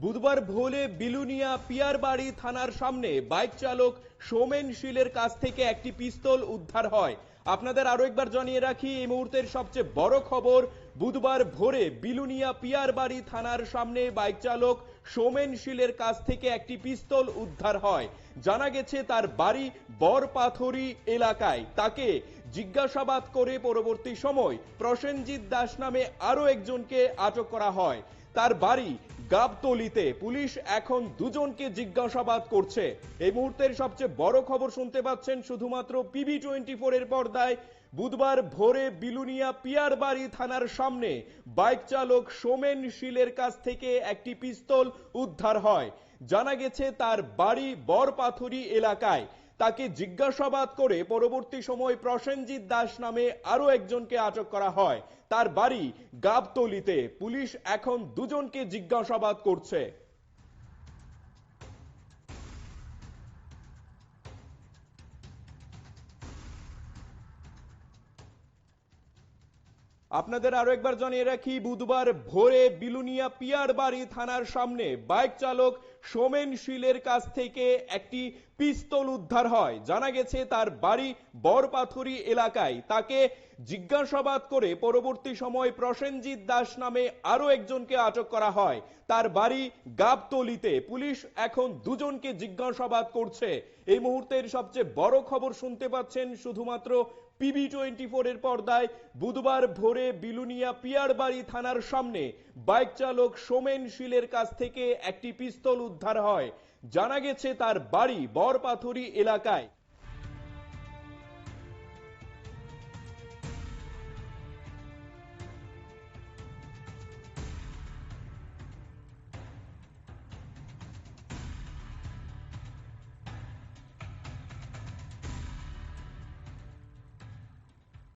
বুধবার ভোরে বিলুনিয়া পিয়ারবাড়ি থানার সামনে বাইক চালক সৌমেন শীলের কাছ থেকে একটি পিস্তল উদ্ধার হয়। আপনাদের আরো একবার জানিয়ে রাখি, এই মুহূর্তের সবচেয়ে বড় খবর, বুধবার ভোরে বিলুনিয়া পিয়ারবাড়ি থানার সামনে বাইক চালক সৌমেন শীলের কাছ থেকে একটি পিস্তল উদ্ধার হয়। জানা গেছে তার বাড়ি বরপাথরি এলাকায়। তাকে জিজ্ঞাসাবাদ করে পরবর্তী সময় প্রসেনজিৎ দাস নামে আরো একজনকে আটক করা হয়। তার বাড়ি গাবতলিতে। পুলিশ এখন দুজনকে জিজ্ঞাসাবাদ করছে। এই মুহূর্তের সবচেয়ে বড় খবর শুনতে পাচ্ছেন শুধুমাত্র PB24 এর পর্দায়। বুধবার ভোরে বিলুনিয়া পিয়ারবাড়ি থানার সামনে বাইক চালক সৌমেন শীলের কাছ থেকে একটি পিস্তল উদ্ধার হয়। জানা গেছে তার বাড়ি বরপাথরি এলাকায়। তাকে জিজ্ঞাসাবাদ করে পরবর্তী সময় প্রসেনজিৎ দাস নামে আরো একজনকে আটক করা হয়। তার বাড়ি গাবতলিতে। পুলিশ এখন দুজনকে জিজ্ঞাসাবাদ করছে। আপনাদের আরো একবার জানিয়ে রাখি, বুধবার ভোরে বিলুনিয়া পিয়ারবাড়ি থানার সামনে বাইক চালক সৌমেন শীলের কাছ থেকে একটি পিস্তল উদ্ধার হয়। জানা গেছে তার বাড়ি বরপাথরি এলাকায়। তাকে জিজ্ঞাসাবাদ করে পরবর্তী সময় প্রসেনজিৎ দাস নামে আরো একজনকে আটক করা হয়। তার বাড়ি গাবতলিতে। পুলিশ এখন দুজনকে জিজ্ঞাসাবাদ করছে। এই মুহূর্তের সবচেয়ে বড় খবর শুনতে পাচ্ছেন শুধুমাত্র PB24 এর পর্দায়। বুধবার ভোরে বিলুনিয়া পিয়ারবাড়ি থানার সামনে বাইক চালক সৌমেন শীলের কাছ থেকে একটি পিস্তল উদ্ধার হয়। জানা গেছে তার বাড়ি বরপাথরি এলাকায়।